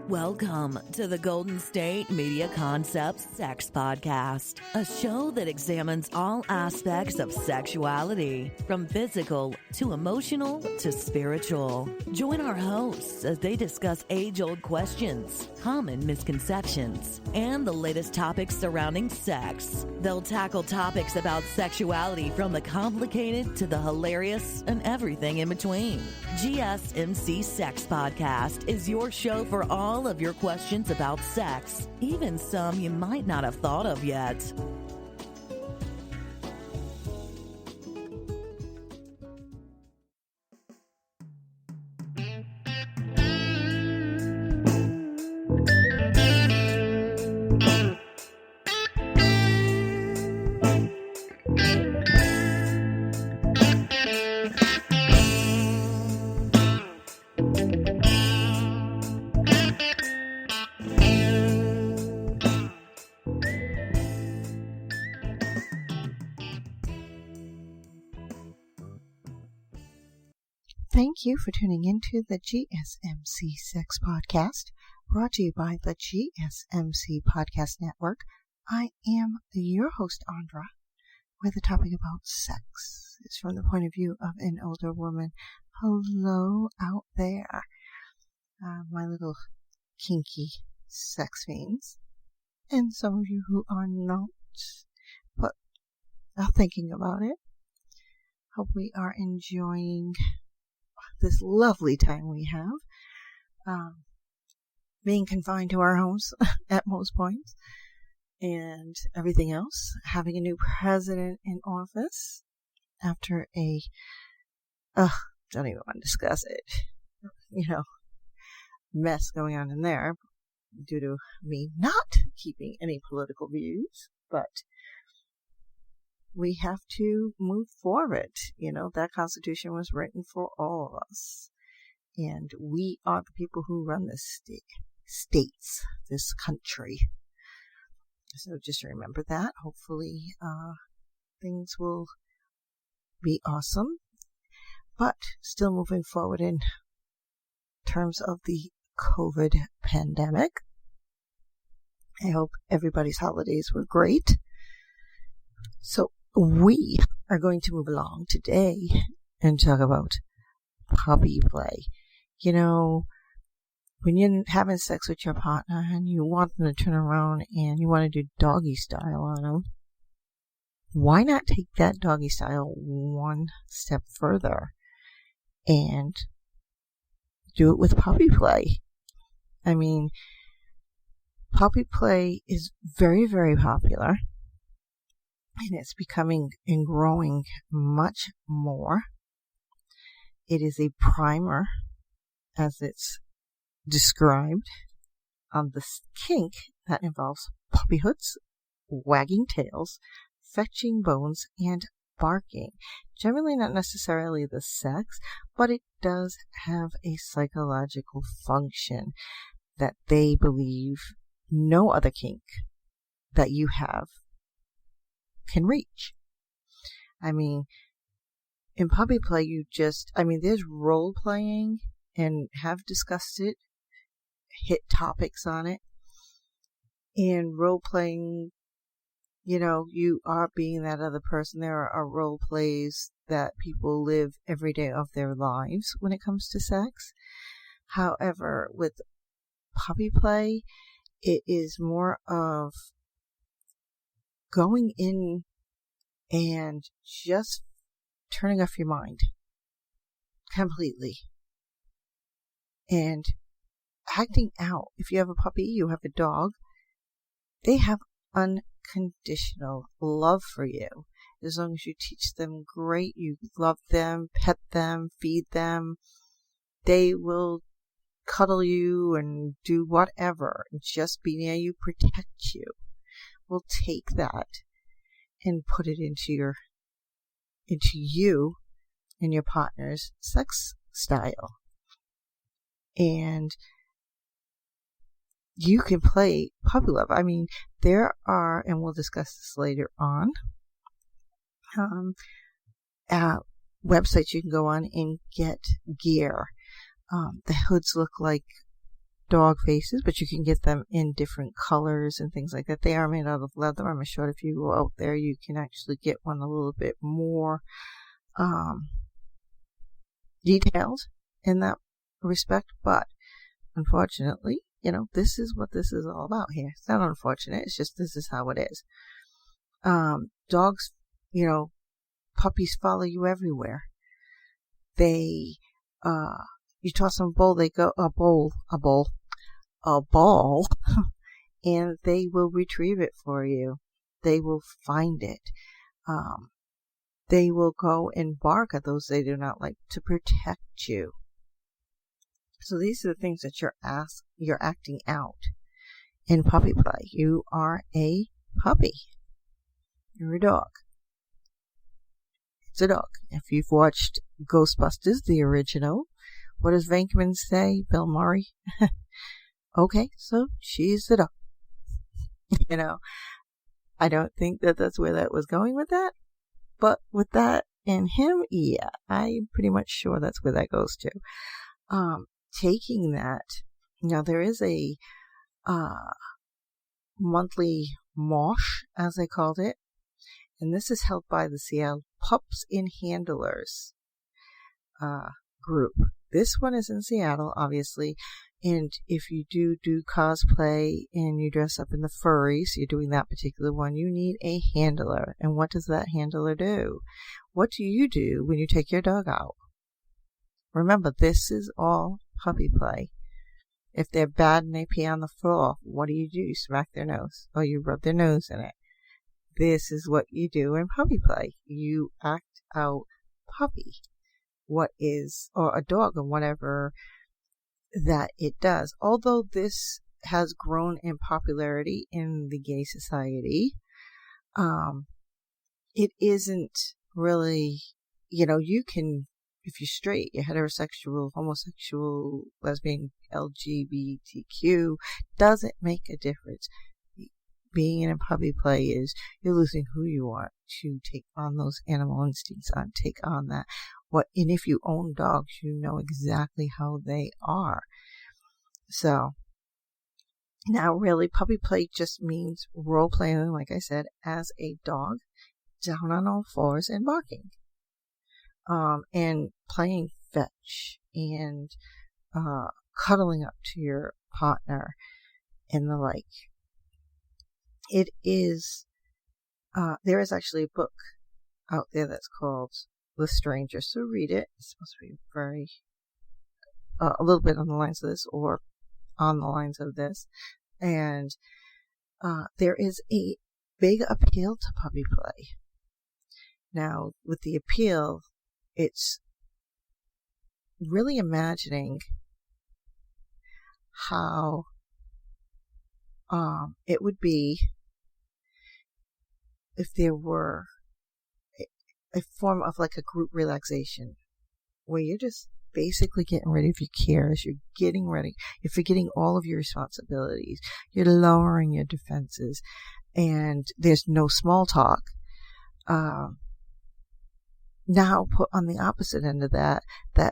Welcome to the Golden State Media Concepts Sex Podcast, a show that examines all aspects of sexuality, from physical to emotional to spiritual. Join our hosts as they discuss age-old questions, common misconceptions, and the latest topics surrounding sex. They'll tackle topics about sexuality from the complicated to the hilarious and everything in between. GSMC Sex Podcast is your show for all of your questions about sex, even some you might not have thought of yet. Thank you for tuning into the GSMC Sex Podcast, brought to you by the GSMC Podcast Network. I am your host, Andra, where the topic about sex is from the point of view of an older woman. Hello out there, my little kinky sex fiends, and some of you who are not, but are thinking about it. Hope we are enjoying this lovely time we have, being confined to our homes at most points, and everything else, having a new president in office after don't even want to discuss it, mess going on in there due to me not keeping any political views, but we have to move forward. That Constitution was written for all of us. And we are the people who run this states, this country. So just remember that. Hopefully, things will be awesome. But still moving forward in terms of the COVID pandemic. I hope everybody's holidays were great. So we are going to move along today and talk about puppy play. When you're having sex with your partner and you want them to turn around and you want to do doggy style on them, why not take that doggy style one step further and do it with puppy play? Puppy play is very, very popular. And it's becoming and growing much more. It is a primer, as it's described, on the kink that involves puppy hoods, wagging tails, fetching bones, and barking. Generally not necessarily the sex, but it does have a psychological function that they believe no other kink that you have can reach. In puppy play, there's role playing, and have discussed it, hit topics on it. And role playing, you are being that other person. There are role plays that people live every day of their lives when it comes to sex. However, with puppy play, it is more of going in and just turning off your mind completely and acting out. If you have a puppy, you have a dog, they have unconditional love for you. As long as you teach them great, you love them, pet them, feed them, they will cuddle you and do whatever, just be near you, protect you. Will take that and put it into you and your partner's sex style. And you can play puppy love. There are, and we'll discuss this later on, websites you can go on and get gear. The hoods look like dog faces, but you can get them in different colors and things like that. They are made out of leather. I'm sure if you go out there, you can actually get one a little bit more detailed in that respect. But unfortunately, this is what this is all about here. It's not unfortunate. It's just this is how it is. Dogs, puppies follow you everywhere. They, you toss them a bowl, they go, a ball, and they will retrieve it for you. They will find it. They will go and bark at those they do not like to protect you. So these are the things that you're acting out in puppy play. You are a puppy. You're a dog. It's a dog. If you've watched Ghostbusters, the original, what does Venkman say? Bill Murray? Okay, so she's the dog. I don't think that that's where that was going with that. But with that and him, yeah, I'm pretty much sure that's where that goes to. Taking that, there is a monthly mosh, as they called it, and this is held by the Seattle Pups and Handlers group. This one is in Seattle, obviously, and if you do cosplay and you dress up in the furries, you're doing that particular one, you need a handler. And what does that handler do? What do you do when you take your dog out? Remember, this is all puppy play. If they're bad and they pee on the floor, what do? You smack their nose, or you rub their nose in it. This is what you do in puppy play. You act out puppy. Or a dog, or whatever that it does. Although this has grown in popularity in the gay society, it isn't really, you can, if you're straight, you're heterosexual, homosexual, lesbian, LGBTQ, doesn't make a difference. Being in a puppy play is you're losing who you are to take on those animal instincts, take on that. And if you own dogs, you know exactly how they are. So now really puppy play just means role playing, like I said, as a dog, down on all fours and barking. And playing fetch and cuddling up to your partner and the like. It is, there is actually a book out there that's called The Stranger, so read it. It's supposed to be very, a little bit on the lines of this, or on the lines of this. And there is a big appeal to puppy play. Now, with the appeal, it's really imagining how it would be if there were a form of like a group relaxation where you're just basically getting ready of your cares, you're getting ready, you're forgetting all of your responsibilities, you're lowering your defenses, and there's no small talk. Now put on the opposite end of that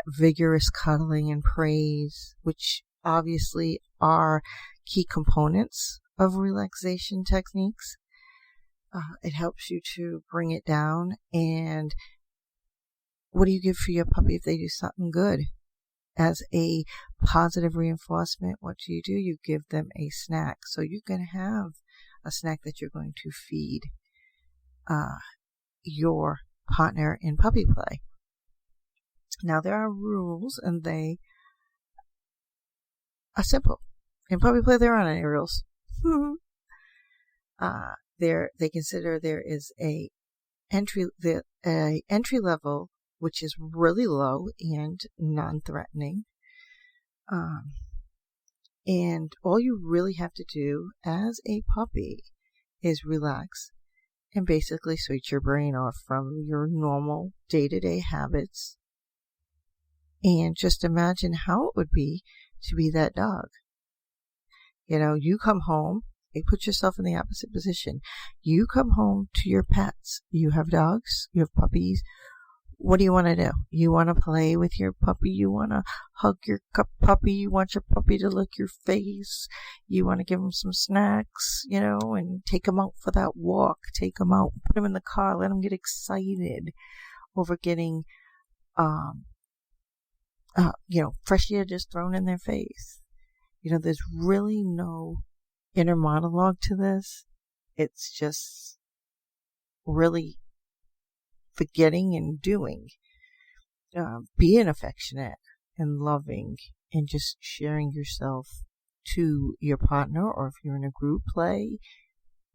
vigorous cuddling and praise, which obviously are key components of relaxation techniques. It helps you to bring it down. And what do you give for your puppy if they do something good? As a positive reinforcement, what do? You give them a snack. So you can have a snack that you're going to feed your partner in puppy play. Now there are rules, and they are simple. In puppy play, there aren't any rules. They consider there is a entry level, which is really low and non-threatening. And all you really have to do as a puppy is relax and basically switch your brain off from your normal day-to-day habits and just imagine how it would be to be that dog. You come home, you put yourself in the opposite position. You come home to your pets. You have dogs, you have puppies. what do you want to do? You want to play with your puppy? You want to hug your puppy? You want your puppy to lick your face? You want to give him some snacks, and take him out for that walk. Take him out, put him in the car, let him get excited over getting, fresh air just thrown in their face. There's really no inner monologue to this. It's just really forgetting and doing, being affectionate and loving, and just sharing yourself to your partner, or if you're in a group play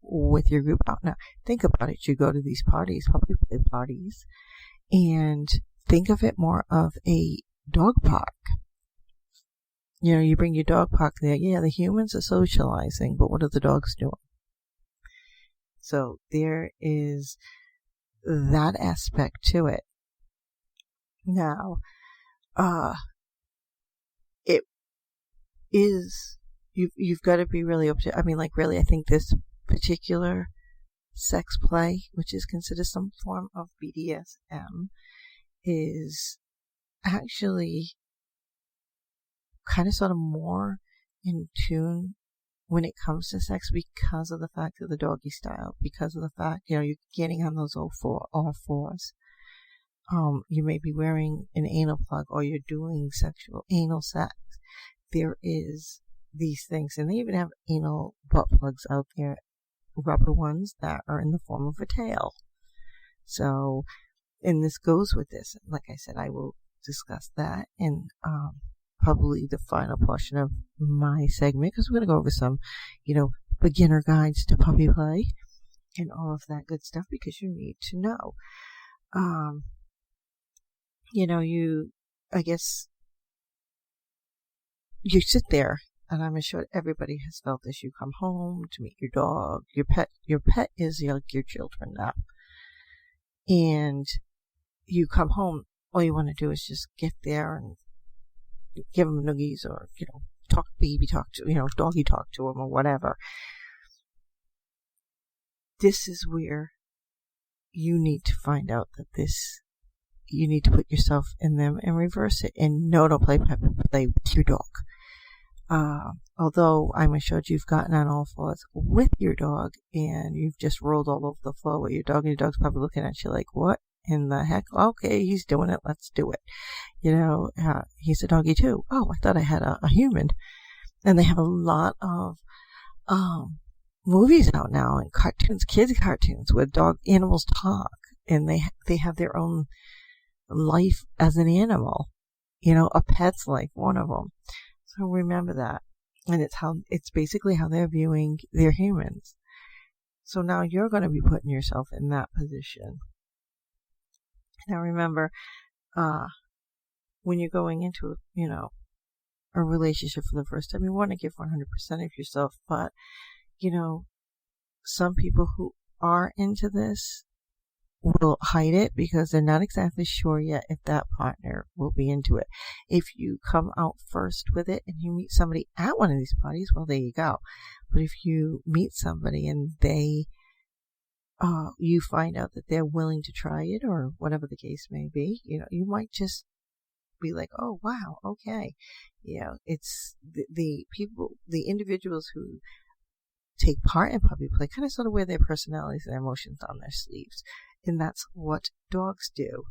with your group. Now, think about it. You go to these parties, puppy play parties, and think of it more of a dog park. You bring your dog park there. Yeah, the humans are socializing, but what are the dogs doing? So there is that aspect to it. Now, it is, you've got to be really really, I think this particular sex play, which is considered some form of BDSM, is actually kind of sort of more in tune when it comes to sex, because of the fact of the doggy style, because of the fact, you're getting on those all fours. You may be wearing an anal plug, or you're doing sexual anal sex. There is these things, and they even have anal butt plugs out there, rubber ones that are in the form of a tail. So, and this goes with this. Like I said, I will discuss that in probably the final portion of my segment, because we're going to go over some, beginner guides to puppy play and all of that good stuff, because you need to know. I guess you sit there, and I'm sure everybody has felt this. You come home to meet your dog, your pet is like your children now. And you come home, all you want to do is just get there and give them noogies, or, doggy talk to them, or whatever. This is where you need to find out that you need to put yourself in them and reverse it. And no, don't play with your dog. Although I'm assured you've gotten on all fours with your dog, and you've just rolled all over the floor with your dog, and your dog's probably looking at you like, what in the heck? Okay, he's doing it, let's do it. He's a doggy too. Oh, I thought I had a human. And they have a lot of movies out now, and cartoons, kids cartoons, where animals talk, and they have their own life as an animal. A pet's life, one of them. So remember that. And it's basically how they're viewing their humans. So now you're going to be putting yourself in that position. Now remember, when you're going into, a relationship for the first time, you want to give 100% of yourself. But, some people who are into this will hide it, because they're not exactly sure yet if that partner will be into it. If you come out first with it and you meet somebody at one of these parties, well, there you go. But if you meet somebody and you find out that they're willing to try it, or whatever the case may be, you might just be like, oh, wow, okay. It's the people, the individuals who take part in puppy play kind of sort of wear their personalities and their emotions on their sleeves. And that's what dogs do.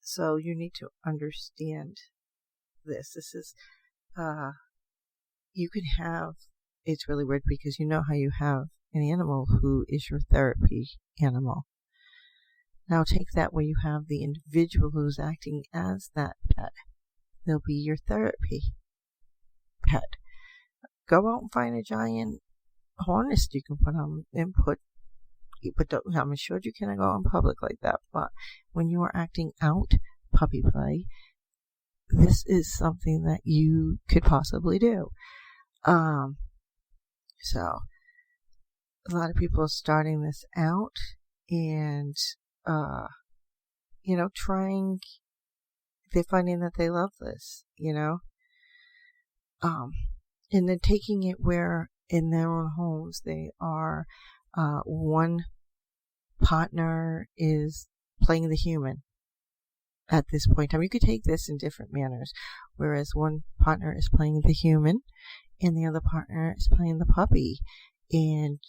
So you need to understand this. This is, you can have, it's really weird, because how you have an animal who is your therapy animal. Now take that where you have the individual who's acting as that pet. They'll be your therapy pet. Go out and find a giant harness you can put on and I'm sure you cannot go out in public like that, but when you are acting out puppy play, this is something that you could possibly do. So a lot of people are starting this out, and they're finding that they love this, and then taking it where in their own homes they are one partner is playing the human at this point in time. You could take this in different manners, whereas one partner is playing the human and the other partner is playing the puppy. And,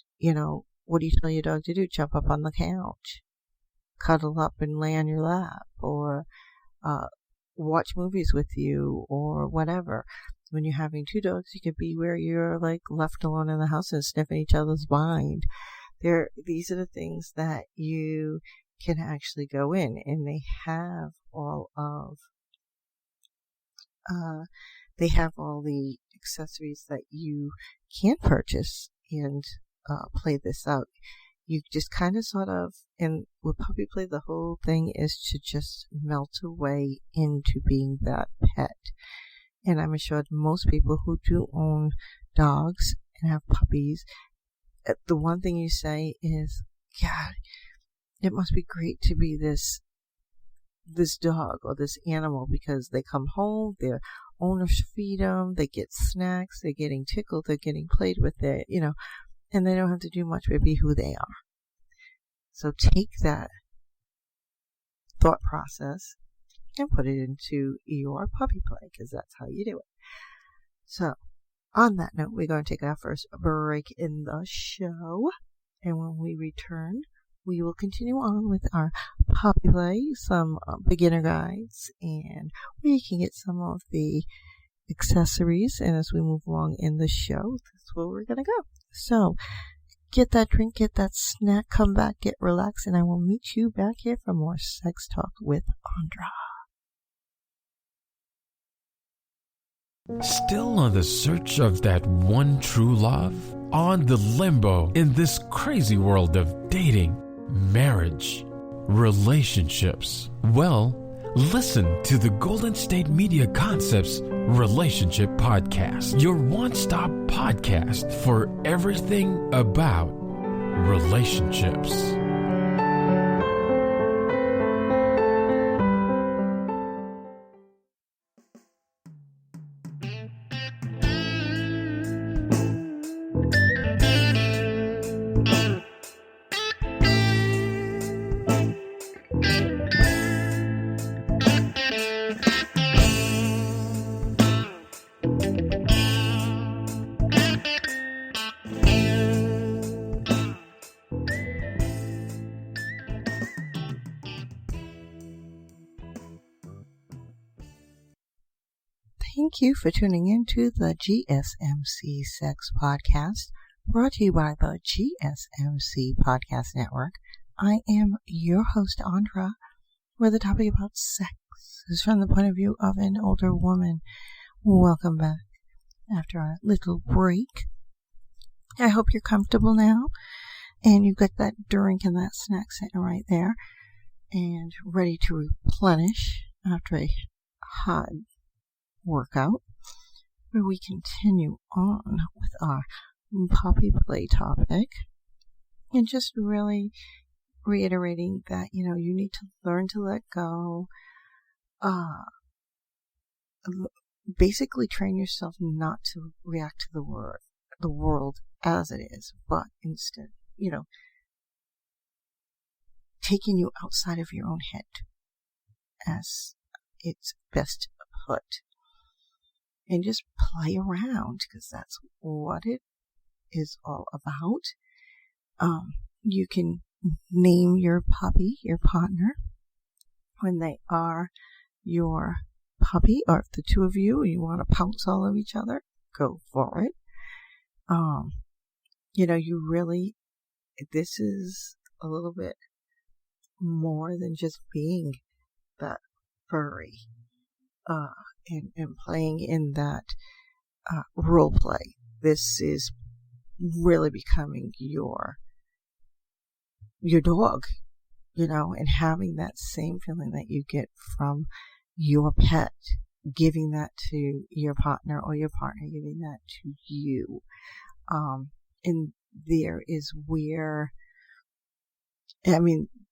what do you tell your dog to do? Jump up on the couch, cuddle up and lay on your lap, or watch movies with you, or whatever. When you're having two dogs, you could be where you're like left alone in the house and sniffing each other's behind. These are the things that you can actually go in, and they have all the accessories that you can purchase and play this out. You just kind of sort of, and with puppy play, the whole thing is to just melt away into being that pet. And I'm assured most people who do own dogs and have puppies, the one thing you say is, God, it must be great to be this dog or this animal, because they come home, their owners feed them, they get snacks, they're getting tickled, they're getting played with, and they don't have to do much but be who they are. So take that thought process and put it into your puppy play, because that's how you do it. So, on that note, we're going to take our first break in the show, and when we return, we will continue on with our puppy play, some beginner guides, and we can get some of the accessories. And as we move along in the show, that's where we're going to go. So, get that drink, get that snack, come back, get relaxed, and I will meet you back here for more Sex Talk with Andra. Still on the search of that one true love? On the limbo in this crazy world of dating, marriage, relationships? Well, listen to the Golden State Media Concepts Relationship Podcast, your one-stop podcast for everything about relationships. Thank you for tuning in to the GSMC Sex Podcast, brought to you by the GSMC Podcast Network. I am your host, Andra, where the topic about sex is from the point of view of an older woman. Welcome back after our little break. I hope you're comfortable now, and you've got that drink and that snack sitting right there, and ready to replenish after a hot workout, where we continue on with our puppy play topic, and just really reiterating that you need to learn to let go, basically train yourself not to react to the world as it is, but instead taking you outside of your own head, as it's best put. And just play around, because that's what it is all about. You can name your puppy, your partner, when they are your puppy, or if the two of you want to pounce all over each other, go for it. You really, this is a little bit more than just being that furry. And playing in that role play. This is really becoming your dog, and having that same feeling that you get from your pet, giving that to your partner, or your partner giving that to you. And there is where,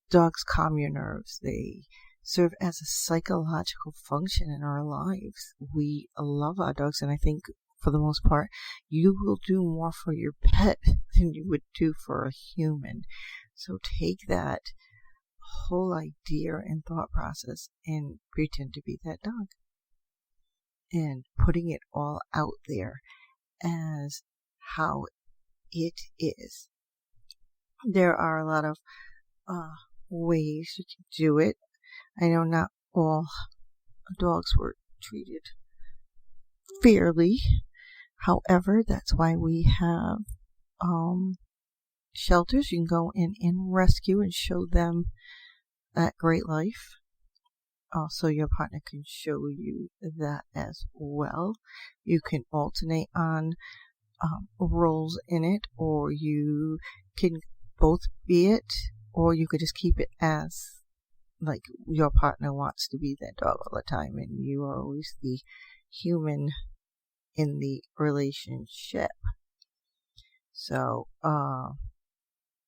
dogs calm your nerves. They serve as a psychological function in our lives. We love our dogs, and I think for the most part, you will do more for your pet than you would do for a human. So take that whole idea and thought process and pretend to be that dog. And putting it all out there as how it is. There are a lot of ways you can do it. I know not all dogs were treated fairly. However, that's why we have shelters. You can go in and rescue and show them that great life. Also, your partner can show you that as well. You can alternate on roles in it, or you can both be it, or you could just keep it as like your partner wants to be that dog all the time, and you are always the human in the relationship. So,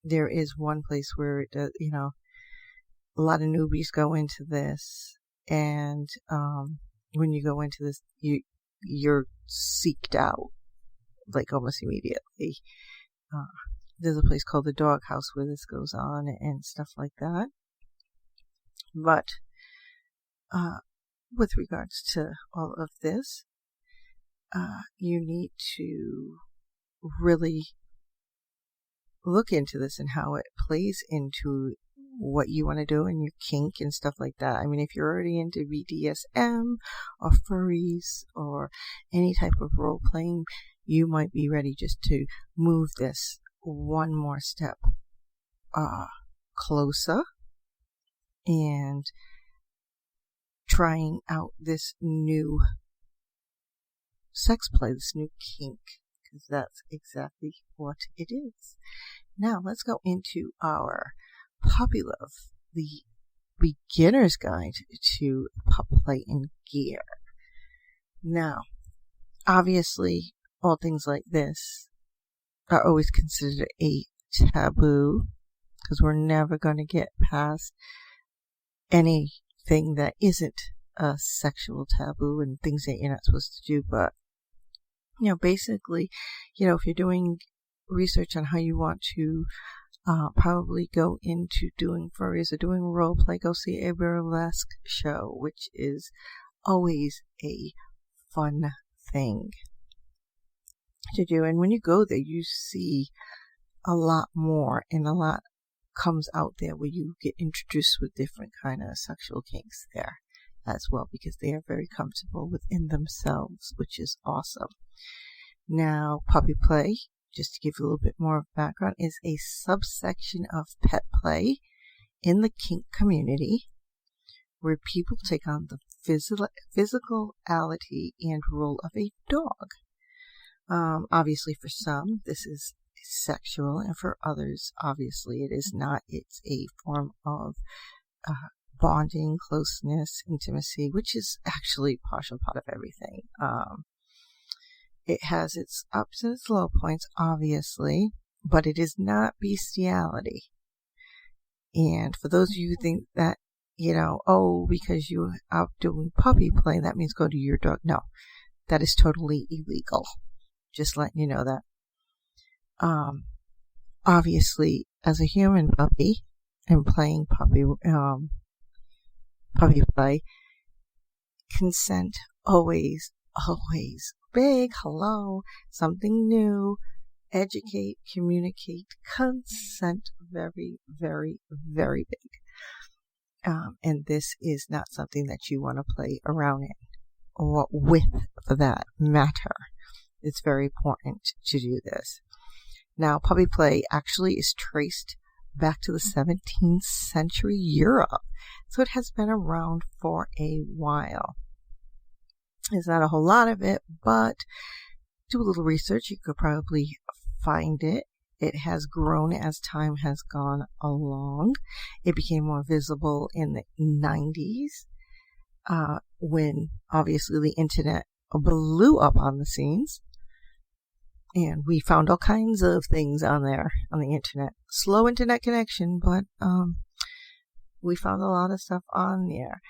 there is one place where it does, a lot of newbies go into this, and when you go into this, you're seeked out like almost immediately. There's a place called the Dog House where this goes on and stuff like that. But with regards to all of this, you need to really look into this and how it plays into what you want to do and your kink and stuff like that. I mean, if you're already into BDSM or furries or any type of role playing, you might be ready just to move this one more step closer and trying out this new sex play, this new kink, because that's exactly what it is. Now, let's go into our puppy love, the beginner's guide to pup play and gear. Now, obviously, all things like this are always considered a taboo, because we're never going to get past anything that isn't a sexual taboo and things that you're not supposed to do. But, basically, if you're doing research on how you want to probably go into doing furries or doing role play, go see a burlesque show, which is always a fun thing to do. And when you go there, you see a lot more, and a lot comes out there where you get introduced with different kind of sexual kinks there as well, because they are very comfortable within themselves, which is awesome. Now, puppy play, just to give you a little bit more of background, is a subsection of pet play in the kink community where people take on the physicality and role of a dog. Obviously, for some, this is sexual, and for others, obviously, it is not. It's a form of bonding, closeness, intimacy, which is actually a partial part of everything. It has its ups and its low points, obviously, but it is not bestiality. And for those of you who think that, because you're out doing puppy play, that means go to your dog. No, that is totally illegal. Just letting you know that. Obviously, as a human puppy and playing puppy play, consent always big. Hello, something new. Educate, communicate, consent, very, very, very big. And this is not something that you want to play around in or with, for that matter. It's very important to do this. Now, puppy play actually is traced back to the 17th century Europe, so it has been around for a while. There's not a whole lot of it, but do a little research, you could probably find it. It has grown as time has gone along. It became more visible in the 90s, when obviously the internet blew up on the scenes. And we found all kinds of things on there, on the internet. Slow internet connection, but we found a lot of stuff on there.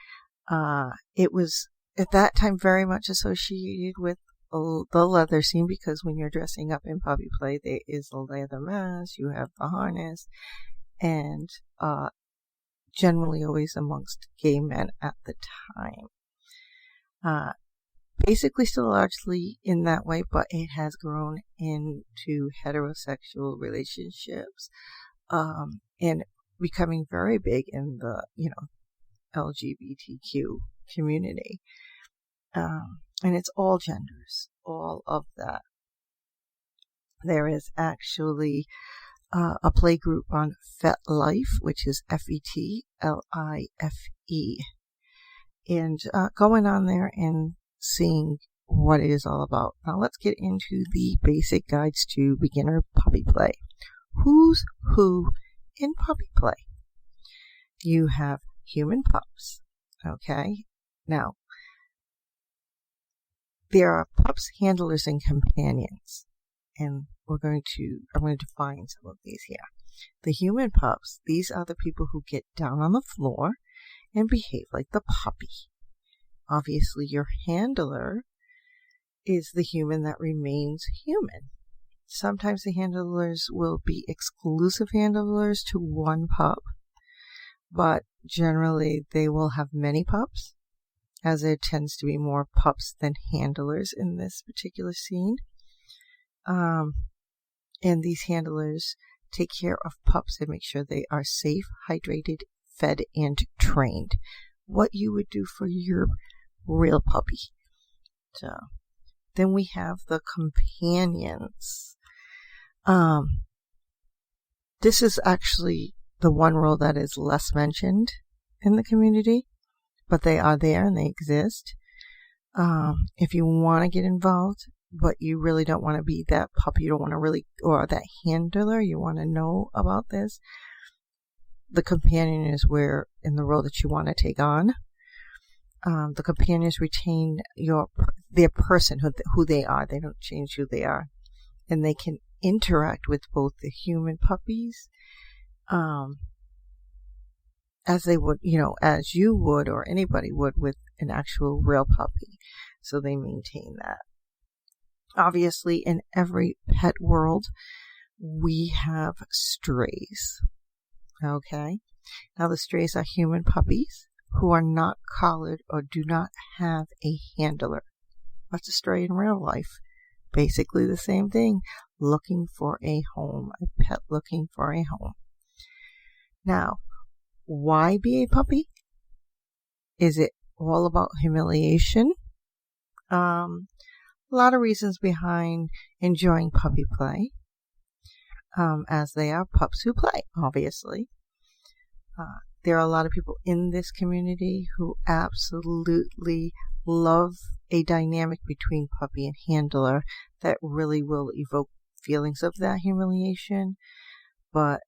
It was, at that time, very much associated with the leather scene, because when you're dressing up in puppy play, there is a leather mask, you have the harness, and generally always amongst gay men at the time. Basically still largely in that way, but it has grown into heterosexual relationships, and becoming very big in the, LGBTQ community. And it's all genders, all of that. There is actually a play group on FetLife, which is FetLife, and going on there and seeing what it is all about. Now let's get into the basic guides to beginner puppy play. Who's who in puppy play? You have human pups, okay? Now, there are pups, handlers, and companions, and I'm going to define some of these here. The human pups, these are the people who get down on the floor and behave like the puppy. Obviously, your handler is the human that remains human. Sometimes the handlers will be exclusive handlers to one pup, but generally they will have many pups, as there tends to be more pups than handlers in this particular scene. And these handlers take care of pups and make sure they are safe, hydrated, fed, and trained. What you would do for your real puppy. So then we have the companions. This is actually the one role that is less mentioned in the community, but they are there and they exist. If you want to get involved, but you really don't want to be that puppy, you don't want to really, or that handler, you want to know about this, the companion is where, in the role that you want to take on. The companions retain their person, who they are. They don't change who they are. And they can interact with both the human puppies, as they would, as you would, or anybody would with an actual real puppy. So they maintain that. Obviously, in every pet world, we have strays. Okay? Now, the strays are human puppies who are not collared or do not have a handler. What's a stray in real life? Basically the same thing. Looking for a home. A pet looking for a home. Now, why be a puppy? Is it all about humiliation? A lot of reasons behind enjoying puppy play, as they are pups who play, obviously. There are a lot of people in this community who absolutely love a dynamic between puppy and handler that really will evoke feelings of that humiliation, but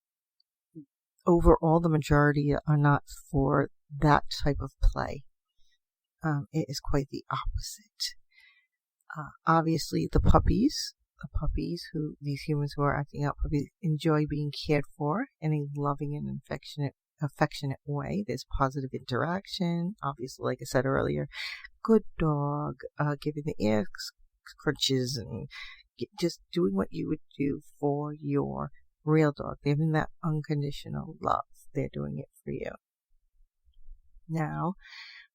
overall the majority are not for that type of play. It is quite the opposite. Obviously, the puppies who, these humans who are acting out puppies, enjoy being cared for in a loving and affectionate way. There's positive interaction. Obviously, like I said earlier, good dog, giving the ear crunches and just doing what you would do for your real dog. They're having that unconditional love. They're doing it for you. Now,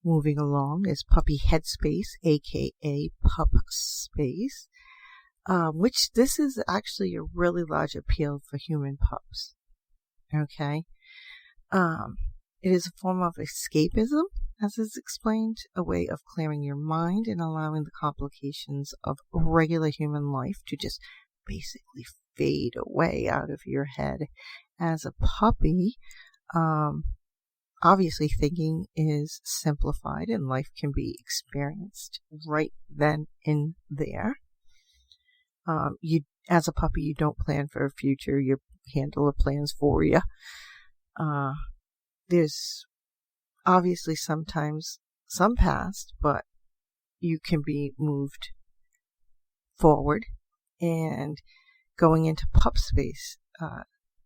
moving along is puppy headspace, aka pup space, which this is actually a really large appeal for human pups. Okay? It is a form of escapism, as is explained, a way of clearing your mind and allowing the complications of regular human life to just basically fade away out of your head. As a puppy, obviously thinking is simplified and life can be experienced right then and there. As a puppy, you don't plan for a future. Your handler plans for you. There's obviously sometimes some past, but you can be moved forward, and going into pup space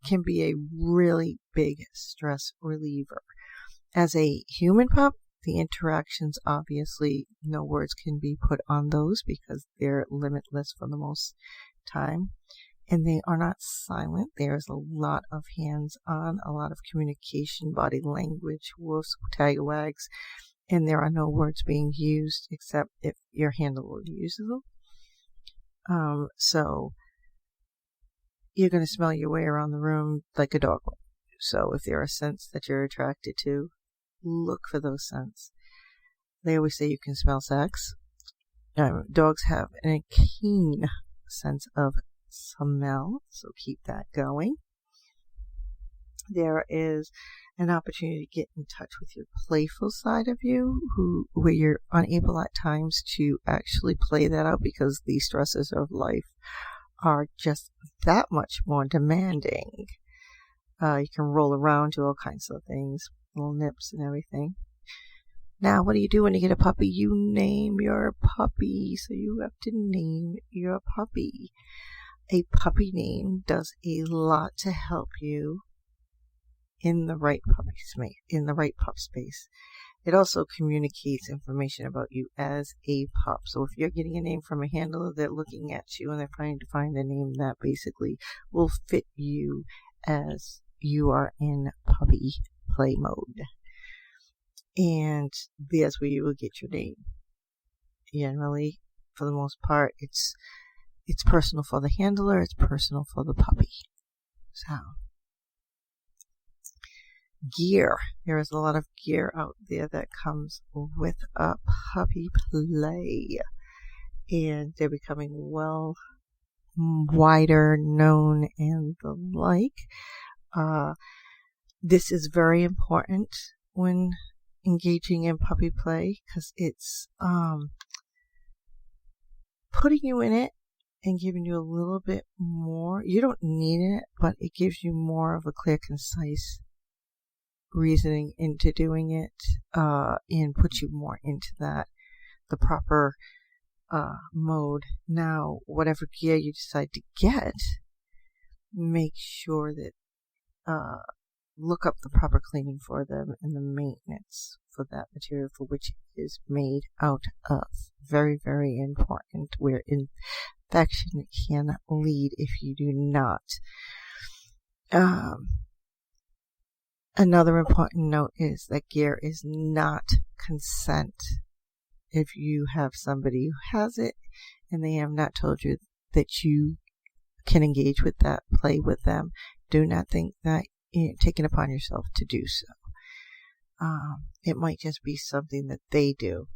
can be a really big stress reliever. As a human pup, the interactions, obviously, no words can be put on those because they're limitless for the most time. and they are not silent. There's a lot of hands-on, a lot of communication, body language, woofs, tag-wags, and there are no words being used except if your handler uses them. So you're going to smell your way around the room like a dog would. So if there are scents that you're attracted to, look for those scents. They always say you can smell sex. Dogs have a keen sense of smell, so keep that going. There is an opportunity to get in touch with your playful side of you, where you're unable at times to actually play that out because the stresses of life are just that much more demanding. You can roll around, do all kinds of things, little nips and everything. Now, what do you do when you get a puppy? You name your puppy. So you have to name your puppy. A puppy name does a lot to help you in the right pup space. It also communicates information about you as a pup. So if you're getting a name from a handler, they're looking at you and they're trying to find a name that basically will fit you as you are in puppy play mode. And that's where you will get your name. Generally, for the most part, it's personal for the handler, it's personal for the puppy. So, gear. There is a lot of gear out there that comes with a puppy play. And they're becoming well wider known and the like. This is very important when engaging in puppy play because it's putting you in it and giving you a little bit more. You don't need it, but it gives you more of a clear, concise reasoning into doing it, and puts you more into the proper mode. Now, whatever gear you decide to get, make sure that look up the proper cleaning for them and the maintenance for that material for which it is made out of. Very, very important. Where infection can lead if you do not. Another important note is that gear is not consent. If you have somebody who has it and they have not told you that you can engage with that, play with them, do not think that you're taking it upon yourself to do so. It might just be something that they do,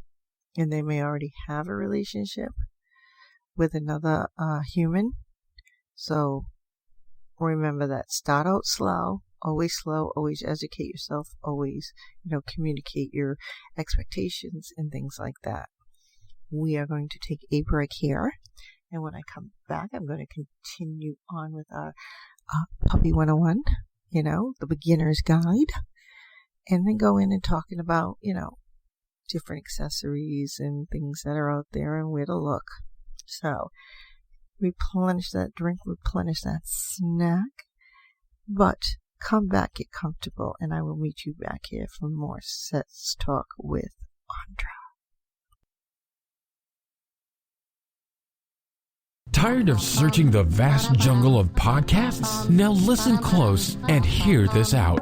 and they may already have a relationship with another human. So remember that. Start out slow, always educate yourself, always, communicate your expectations and things like that. We are going to take a break here, and when I come back, I'm going to continue on with our Puppy 101, the beginner's guide, and then go in and talking about, different accessories and things that are out there and where to look. So, replenish that drink, replenish that snack, but come back, get comfortable, and I will meet you back here for more Sex Talk with Andra. Tired of searching the vast jungle of podcasts? Now listen close and hear this out.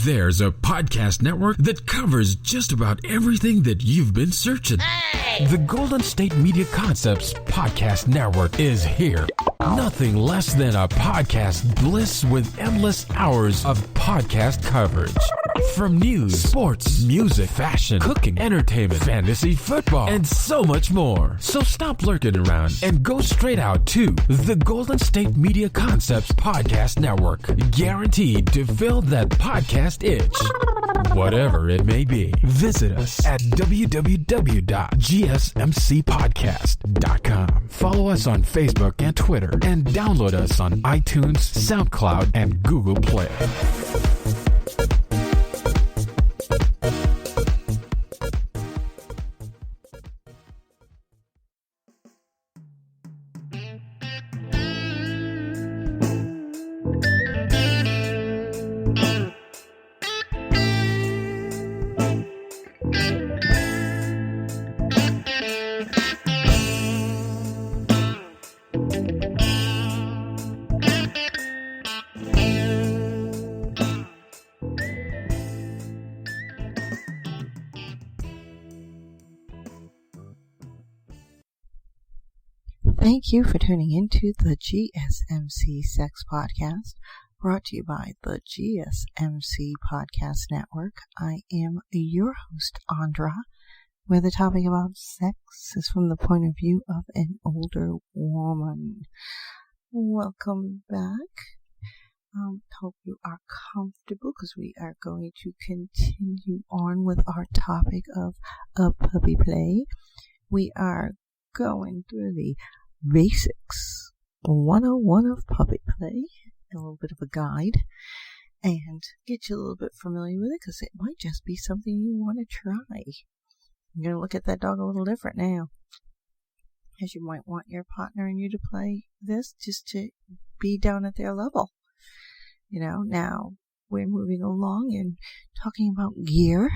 There's a podcast network that covers just about everything that you've been searching. Hey! The Golden State Media Concepts Podcast Network is here. Nothing less than a podcast bliss with endless hours of podcast coverage. From news, sports, music, fashion, cooking, entertainment, fantasy, football, and so much more. So stop lurking around and go straight out to the Golden State Media Concepts Podcast Network. Guaranteed to fill that podcast itch. Whatever it may be. Visit us at www.gsmcpodcast.com. Follow us on Facebook and Twitter, and download us on iTunes, SoundCloud, and Google Play. Thank you for tuning into the GSMC Sex Podcast, brought to you by the GSMC Podcast Network. I am your host, Andra, where the topic about sex is from the point of view of an older woman. Welcome back. Hope you are comfortable because we are going to continue on with our topic of a puppy play. We are going through the basics 101 of puppy play, a little bit of a guide, and get you a little bit familiar with it because it might just be something you want to try. You're going to look at that dog a little different now, as you might want your partner and you to play this just to be down at their level. Now we're moving along and talking about gear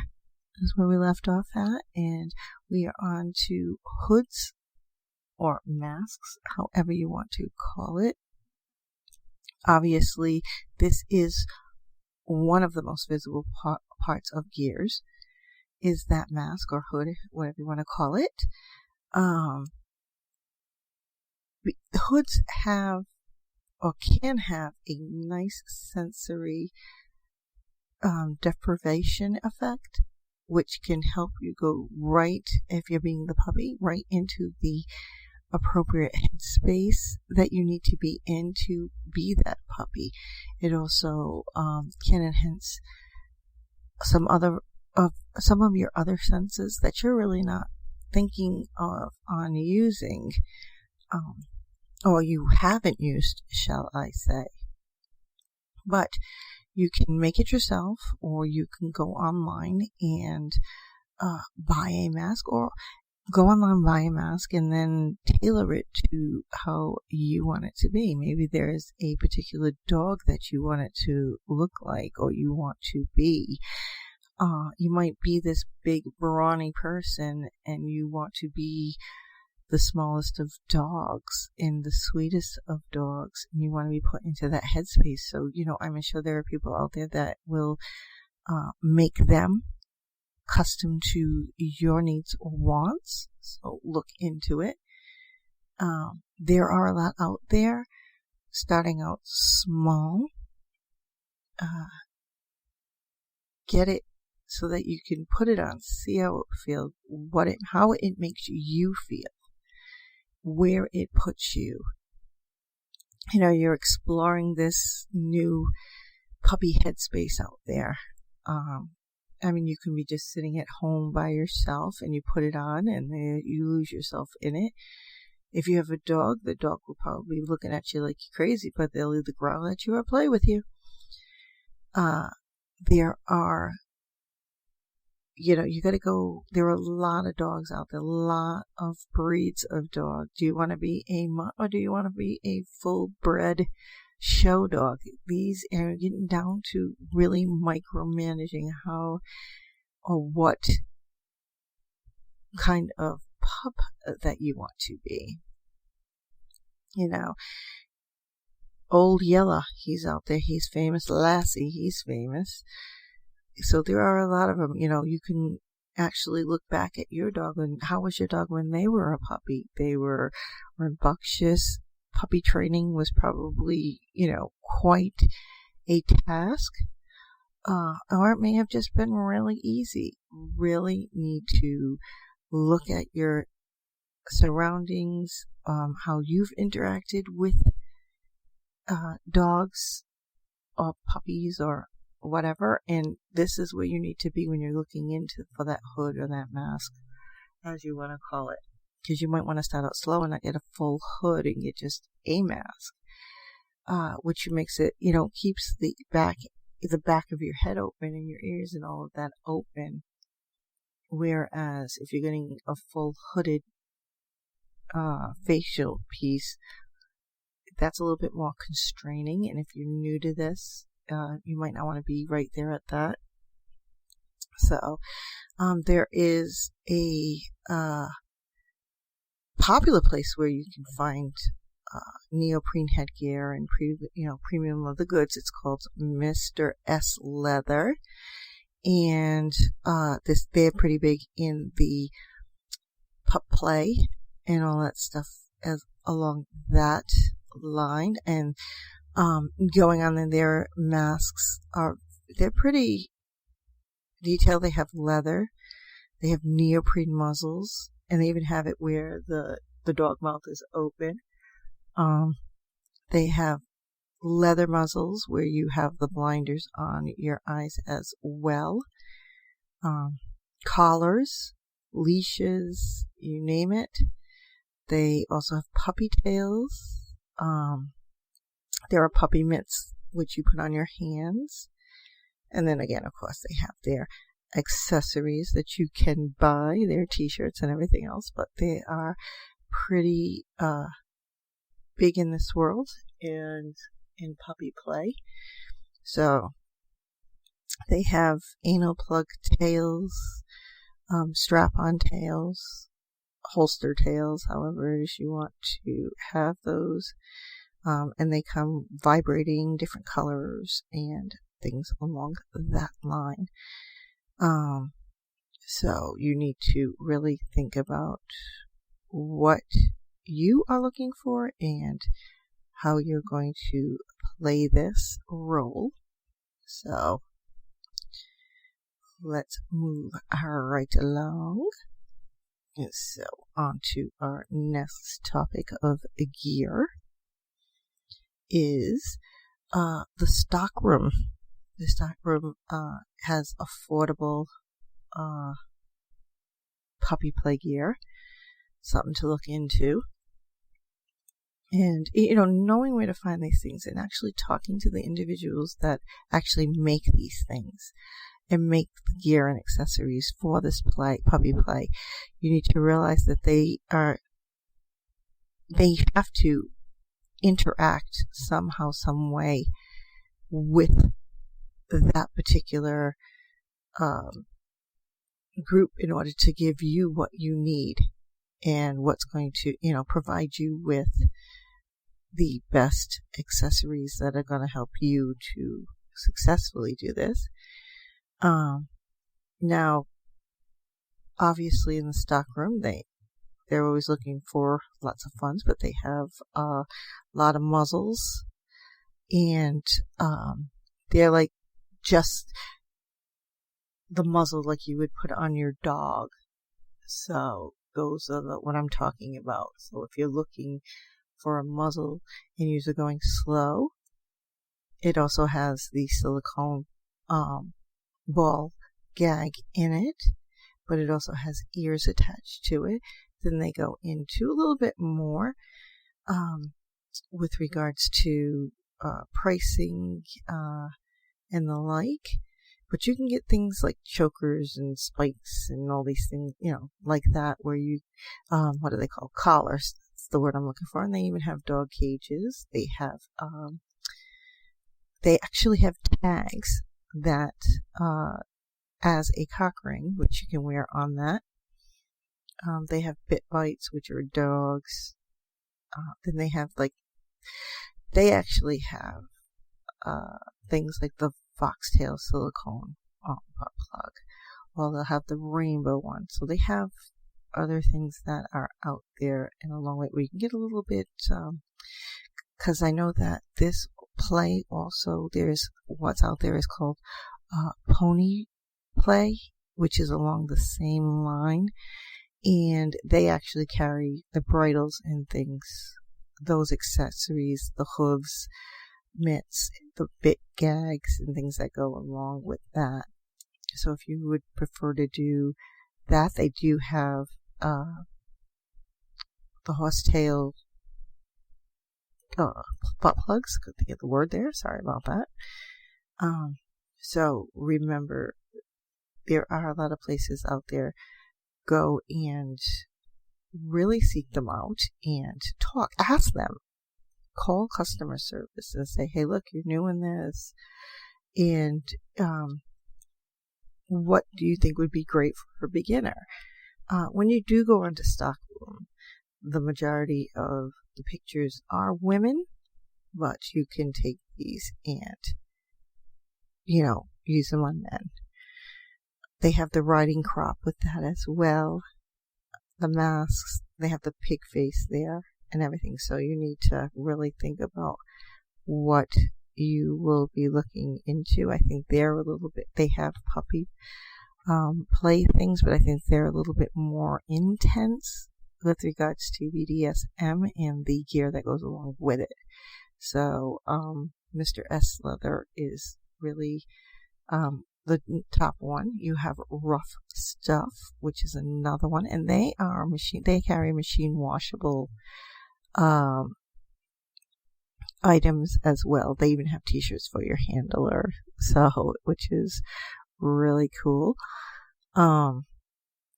is where we left off at, and we are on to hoods or masks, however you want to call it. Obviously, this is one of the most visible parts of gears, is that mask or hood, whatever you want to call it. Hoods have or can have a nice sensory deprivation effect, which can help you go right, if you're being the puppy, right into the appropriate headspace that you need to be in to be that puppy. It also can enhance some of your other senses that you're really not thinking of on using, or you haven't used, shall I say. But you can make it yourself, or you can go online and buy a mask, or go online, buy a mask, and then tailor it to how you want it to be. Maybe there's a particular dog that you want it to look like, or you want to be. You might be this big, brawny person, and you want to be the smallest of dogs and the sweetest of dogs, and you want to be put into that headspace. So, I'm sure there are people out there that will make them custom to your needs or wants. So look into it. There are a lot out there, starting out small. Get it so that you can put it on, see how it feels, how it makes you feel, where it puts you. You're exploring this new puppy headspace out there. You can be just sitting at home by yourself and you put it on and you lose yourself in it. If you have a dog, the dog will probably be looking at you like you're crazy, but they'll either growl at you or play with you. There are, you gotta go, there are a lot of dogs out there, a lot of breeds of dog. Do you want to be a mutt or do you want to be a full-bred show dog? These are getting down to really micromanaging how or what kind of pup that you want to be. Old Yella, he's out there, he's famous. Lassie, he's famous. So there are a lot of them. You can actually look back at your dog and how was your dog when they were a puppy? They were rambunctious. Puppy training was probably, quite a task. Or it may have just been really easy. Really need to look at your surroundings, how you've interacted with dogs or puppies or whatever, and this is where you need to be when you're looking for that hood or that mask, as you want to call it. Because you might want to start out slow and not get a full hood and get just a mask, which makes it, keeps the back of your head open and your ears and all of that open. Whereas if you're getting a full hooded facial piece, that's a little bit more constraining. And if you're new to this, you might not want to be right there at that. So there is a popular place where you can find neoprene headgear and premium leather goods. It's called Mr. S Leather, and they're pretty big in the pup play and all that stuff as along that line. And going on in their masks they're pretty detailed. They have leather, they have neoprene muzzles, and they even have it where the dog mouth is open. They have leather muzzles where you have the blinders on your eyes as well. Collars, leashes, you name it. They also have puppy tails. There are puppy mitts which you put on your hands. And then again, of course, they have their accessories that you can buy, their t-shirts and everything else, but they are pretty big in this world and in puppy play. So they have anal plug tails, strap-on tails, holster tails, however it is you want to have those. And they come vibrating, different colors and things along that line. So you need to really think about what you are looking for and how you're going to play this role. So let's move right along. And so on to our next topic of gear is the stockroom. The stockroom has affordable puppy play gear, something to look into. And, knowing where to find these things and actually talking to the individuals that actually make these things and make the gear and accessories for this puppy play, you need to realize that they have to interact somehow, some way with that particular group in order to give you what you need and what's going to, provide you with the best accessories that are going to help you to successfully do this. Now, obviously in the stockroom, they're always looking for lots of funds, but they have a lot of muzzles, and they're like just the muzzle like you would put on your dog. So those are what I'm talking about. So if you're looking for a muzzle and you're going slow, it also has the silicone ball gag in it, but it also has ears attached to it. Then they go into a little bit more with regards to pricing and the like. But you can get things like chokers and spikes and all these things, like that, where you, what do they call? Collars. That's the word I'm looking for. And they even have dog cages. They have, they actually have tags that, as a cock ring, which you can wear on that. They have bit bites, which are dogs. Then they have they actually have, things like the foxtail silicone butt plug. Well, they'll have the rainbow one. So they have other things that are out there in a long way where you can get a little bit, because I know that this play also, there's what's out there is called pony play, which is along the same line, and they actually carry the bridles and things, those accessories, the hooves, mitts, the bit gags, and things that go along with that. So if you would prefer to do that, they do have the horsetail butt plugs. Good to get the word there. Sorry about that. So remember, there are a lot of places out there. Go and really seek them out and talk. Ask them. Call customer service and say, hey, look, you're new in this. And what do you think would be great for a beginner? When you do go onto Stockroom, the majority of the pictures are women, but you can take these and, use them on men. They have the riding crop with that as well. The masks, they have the pig face there and everything. So you need to really think about what you will be looking into. I think they have puppy play things, but I think they're a little bit more intense with regards to BDSM and the gear that goes along with it. So Mr. S Leather is really the top one. You have Rough Stuff, which is another one, and they carry machine washable items as well. They even have t-shirts for your handler, which is really cool. And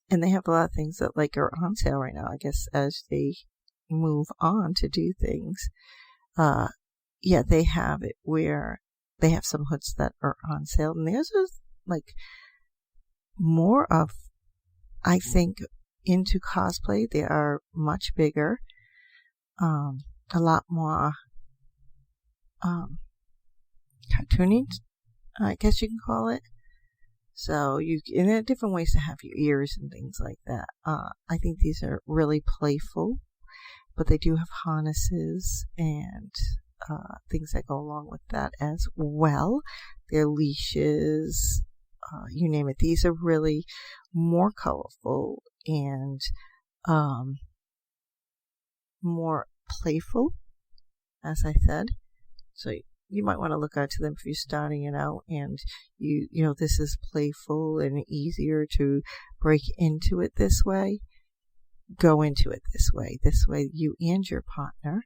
they have a lot of things that are on sale right now, I guess, as they move on to do things. They have it where they have some hoods that are on sale, and theirs is more of, I think, into cosplay. They are much bigger, a lot more cartooning, I guess you can call it. So and there are different ways to have your ears and things like that. I think these are really playful, but they do have harnesses and things that go along with that as well. They're leashes, you name it. These are really more colorful and more playful, as I said. So you might want to look out to them if you're starting it out and you know this is playful and easier to break into it this way. Go into it this way. This way you and your partner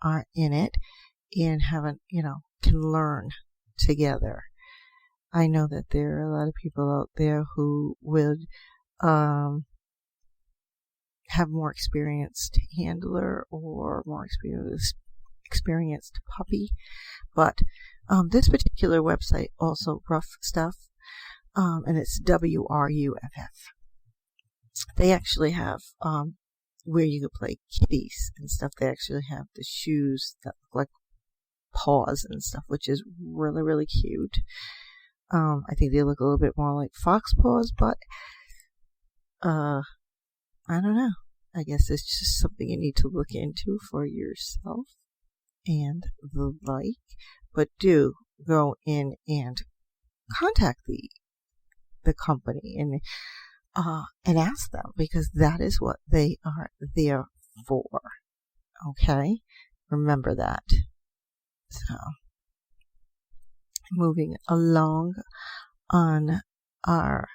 are in it and can learn together. I know that there are a lot of people out there who would have more experienced handler or more experienced puppy, but this particular website, also Rough Stuff, and it's WRUFF. They actually have where you can play kitties and stuff. They actually have the shoes that look like paws and stuff, which is really, really cute. I think they look a little bit more like fox paws, but I don't know. I guess it's just something you need to look into for yourself and the like. But do go in and contact the company and ask them, because that is what they are there for. Okay? Remember that. So, moving along on our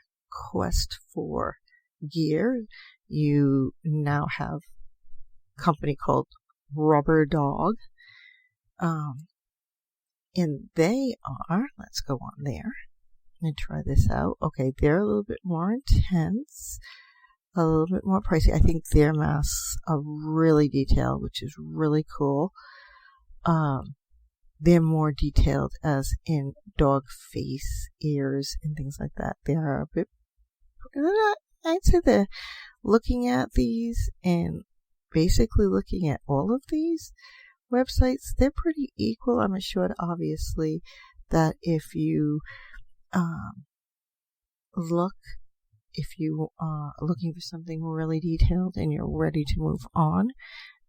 quest for gear, you now have a company called Rubber Dog. And they are, let's go on there and try this out. Okay, they're a little bit more intense, a little bit more pricey. I think their masks are really detailed, which is really cool. They're more detailed as in dog face, ears, and things like that. They are a bit, I'd say they're looking at these and basically looking at all of these websites, they're pretty equal. I'm assured, obviously, that if you if you are looking for something really detailed and you're ready to move on,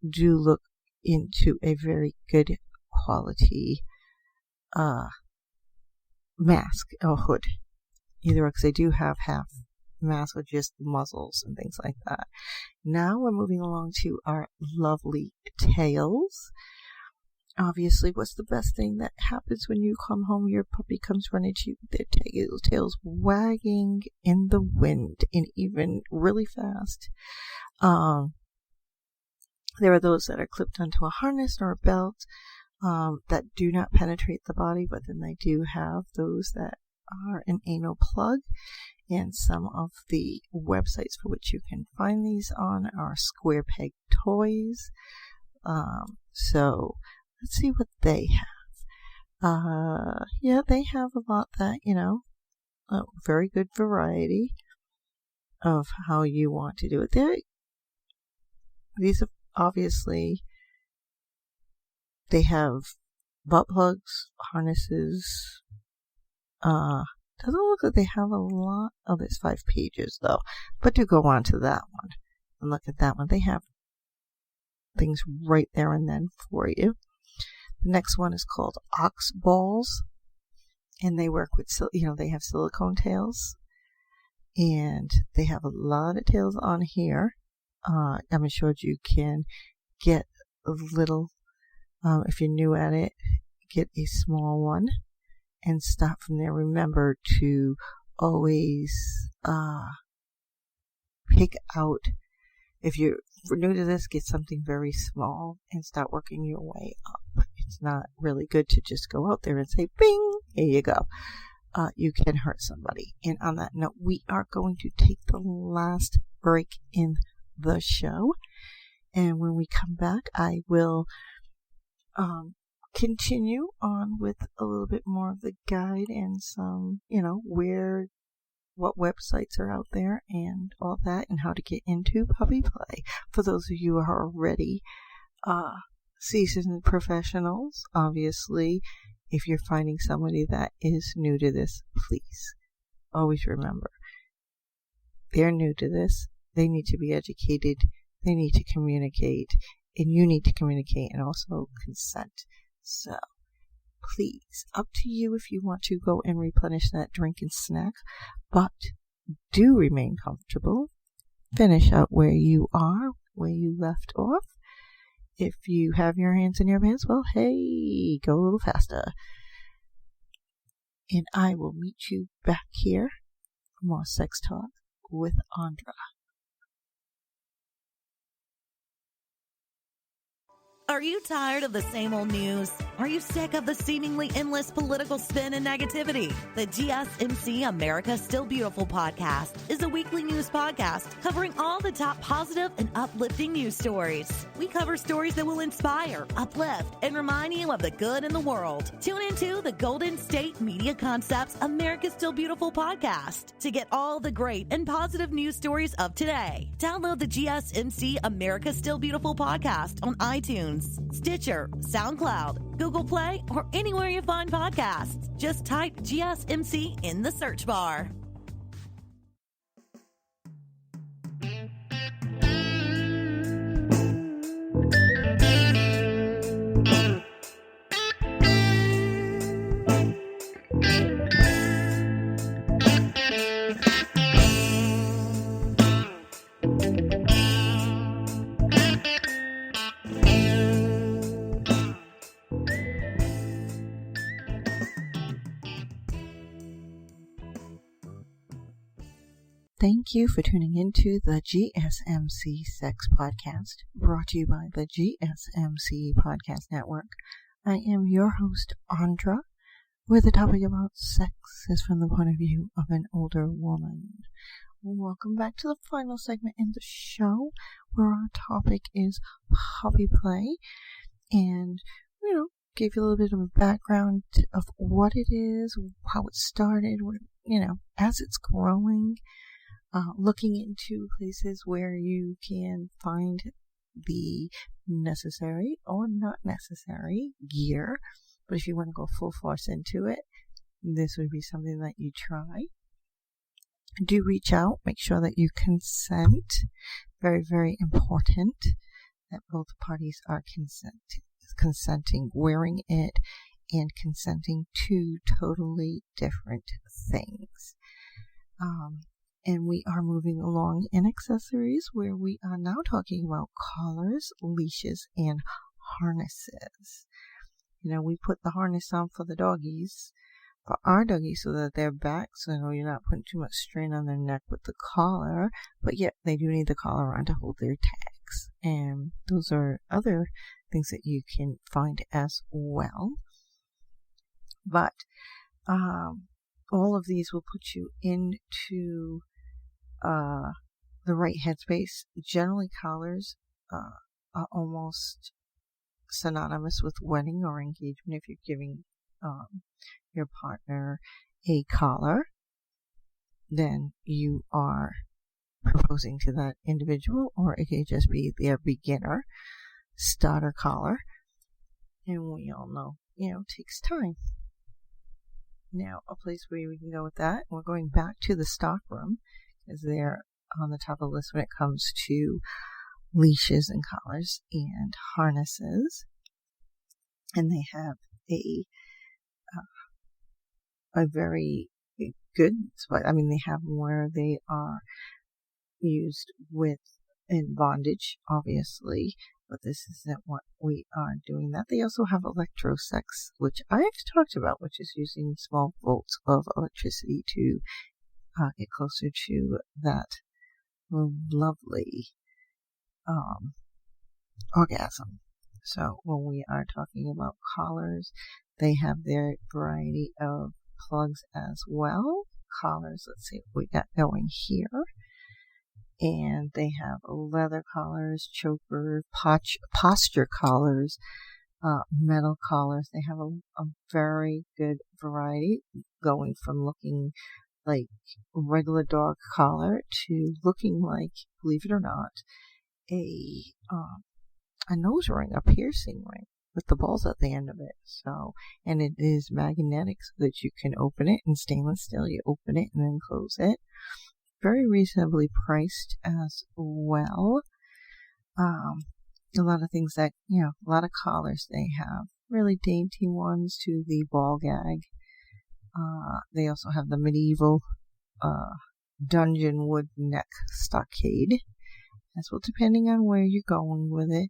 do look into a very good quality mask or hood. Either, because they do have half masks with just muzzles and things like that. Now we're moving along to our lovely tails. Obviously, what's the best thing that happens when you come home? Your puppy comes running to you with their tails wagging in the wind, and even really fast. There are those that are clipped onto a harness or a belt that do not penetrate the body, but then they do have those that are an anal plug. And some of the websites for which you can find these on are Square Peg Toys. So let's see what they have. Yeah, they have a lot that, a very good variety of how you want to do it. These are obviously, they have butt plugs, harnesses. Doesn't look like they have a lot. Oh, there's 5 pages though. But do go on to that one and look at that one. They have things right there and then for you. The next one is called ox balls, and they work with, they have silicone tails, and they have a lot of tails on here. I'm assured you can get a little, if you're new at it, get a small one and start from there. Remember to always pick out, if you're new to this, get something very small and start working your way up. It's not really good to just go out there and say, bing, here you go. You can hurt somebody. And on that note, we are going to take the last break in the show. And when we come back, I will continue on with a little bit more of the guide and some, what websites are out there and all that, and how to get into puppy play. For those of you who are already seasoned professionals, obviously, if you're finding somebody that is new to this, please always remember, they're new to this. They need to be educated. They need to communicate, and you need to communicate and also consent. So please, up to you if you want to go and replenish that drink and snack, but do remain comfortable. Finish out where you are, where you left off. If you have your hands in your pants, well, hey, go a little faster. And I will meet you back here for more sex talk with Andra. Are you tired of the same old news? Are you sick of the seemingly endless political spin and negativity? The GSMC America Still Beautiful podcast is a weekly news podcast covering all the top positive and uplifting news stories. We cover stories that will inspire, uplift, and remind you of the good in the world. Tune into the Golden State Media Concepts America Still Beautiful podcast to get all the great and positive news stories of today. Download the GSMC America Still Beautiful podcast on iTunes, Stitcher, SoundCloud, Google Play, or anywhere you find podcasts. Just type GSMC in the search bar. Thank you for tuning into the GSMC Sex Podcast, brought to you by the GSMC Podcast Network. I am your host, Andra, where the topic about sex is from the point of view of an older woman. Welcome back to the final segment in the show, where our topic is puppy play, and, give you a little bit of a background of what it is, how it started, as it's growing. Looking into places where you can find the necessary or not necessary gear. But if you want to go full force into it, this would be something that you try. Do reach out. Make sure that you consent. Very, very important that both parties are consenting, wearing it, and consenting to totally different things. And we are moving along in accessories, where we are now talking about collars, leashes, and harnesses. We put the harness on for the doggies, for our doggies, so that their backs, you're not putting too much strain on their neck with the collar, but yet they do need the collar on to hold their tags. And those are other things that you can find as well. But all of these will put you into the right headspace. Generally, collars are almost synonymous with wedding or engagement. If you're giving your partner a collar, then you are proposing to that individual, or it could just be their beginner starter collar. And we all know, it takes time. Now, a place where we can go with that, we're going back to the stock room, is there on the top of the list when it comes to Leashes and Collars and Harnesses. And they have a very good spot. I mean, they have them where they are used with in bondage, obviously, but this isn't what we are doing. That they also have Electro Sex, which I've talked about, which is using small volts of electricity to get closer to that lovely orgasm. So when we are talking about collars, they have their variety of plugs as well. Collars, let's see what we got going here. And they have leather collars, choker, posture collars, metal collars. They have a very good variety, going from looking like a regular dog collar to looking like, believe it or not, a nose ring, a piercing ring with the balls at the end of it. So, and it is magnetic so that you can open it, and stainless steel. You open it and then close it. Very reasonably priced as well. A lot of things that, a lot of collars they have. Really dainty ones to the ball gag. They also have the medieval dungeon wood neck stockade. As well, depending on where you're going with it.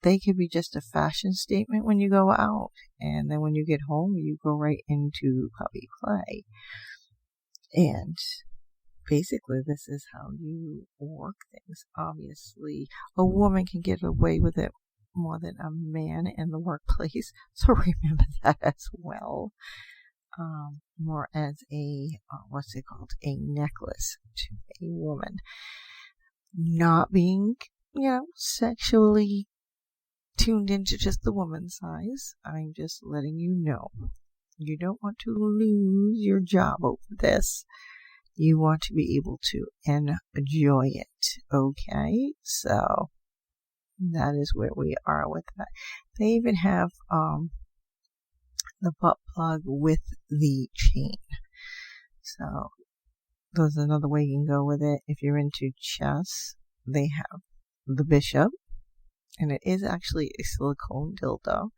They could be just a fashion statement when you go out, and then when you get home, you go right into puppy play. And basically, this is how you work things. Obviously, a woman can get away with it more than a man in the workplace, so remember that as well. More as a, what's it called, a necklace to a woman. Not being, sexually tuned into just the woman's size. I'm just letting you know. You don't want to lose your job over this. You want to be able to enjoy it. Okay? So, that is where we are with that. They even have the butt plug with the chain. So, there's another way you can go with it. If you're into chess, they have the bishop, and it is actually a silicone dildo.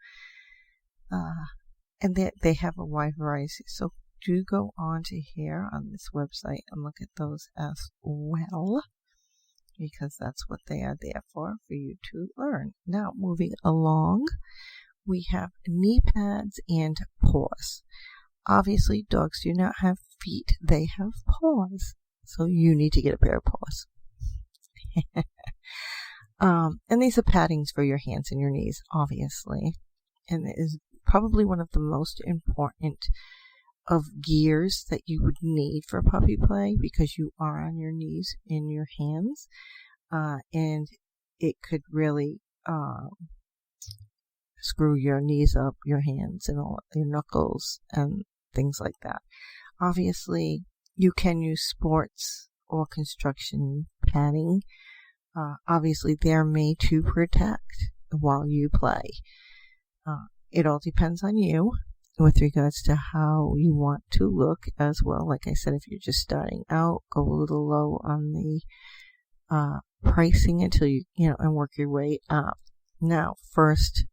And they have a wide variety. So do go on to here on this website and look at those as well, because that's what they are there for you to learn. Now, moving along, we have knee pads and paws. Obviously, dogs do not have feet. They have paws. So you need to get a pair of paws. And these are paddings for your hands and your knees, obviously. And it is probably one of the most important of gears that you would need for puppy play, because you are on your knees in your hands. And it could really screw your knees up, your hands, and all your knuckles and things like that. Obviously, you can use sports or construction padding. Obviously, they're made to protect while you play. It all depends on you with regards to how you want to look as well. Like I said, if you're just starting out, go a little low on the pricing until you and work your way up. Now, first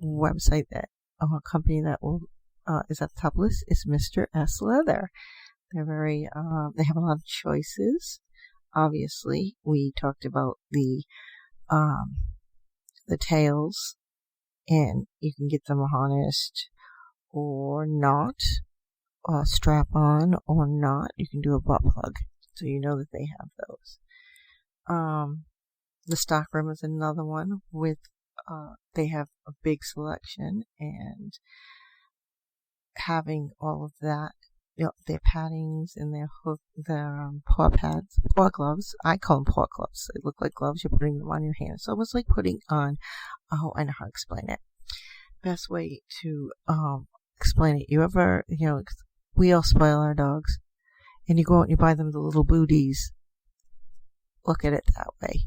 website that a company that will is at the top list is Mr. S Leather. They're very they have a lot of choices. Obviously, we talked about the tails, and you can get them harnessed or not, strap on or not. You can do a butt plug, so you know that they have those. The stock room is another one with they have a big selection, and having all of that, their paddings and their hook, their paw pads, paw gloves. I call them paw gloves. They look like gloves. You're putting them on your hands. So it's like putting on, I know how to explain it. Best way to explain it. You ever, we all spoil our dogs, and you go out and you buy them the little booties. Look at it that way.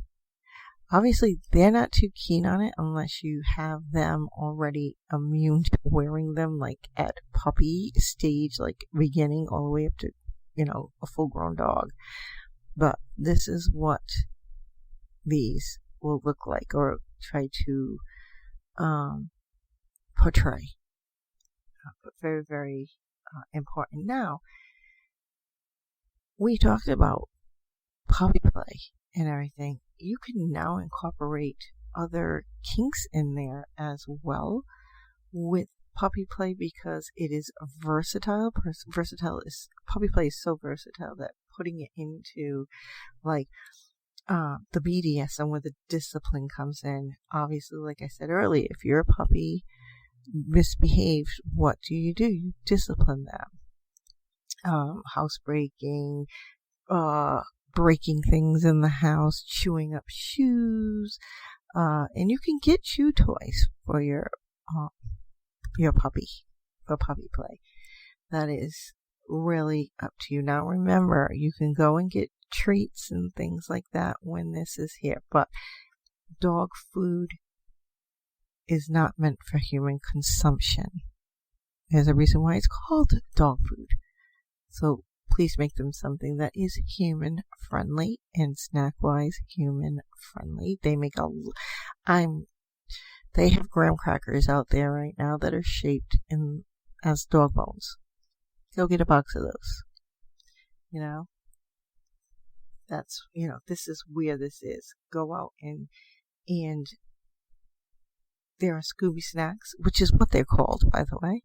Obviously, they're not too keen on it unless you have them already immune to wearing them, like at puppy stage, like beginning all the way up to, a full-grown dog. But this is what these will look like or try to portray. But very, very important. Now, we talked about puppy play and everything. You can now incorporate other kinks in there as well with puppy play because it is versatile. Puppy play is so versatile that putting it into like the BDSM where the discipline comes in. Obviously, like I said earlier, if your puppy misbehaves, what do? You discipline them. Housebreaking, breaking things in the house, chewing up shoes, and you can get chew toys for your puppy for puppy play. That is really up to you. Now remember, you can go and get treats and things like that when this is here, but dog food is not meant for human consumption. There's a reason why it's called dog food. So please make them something that is human friendly and snack wise human friendly. They have graham crackers out there right now that are shaped as dog bones. Go get a box of those. That's, this is where this is. Go out and there are Scooby snacks, which is what they're called, by the way.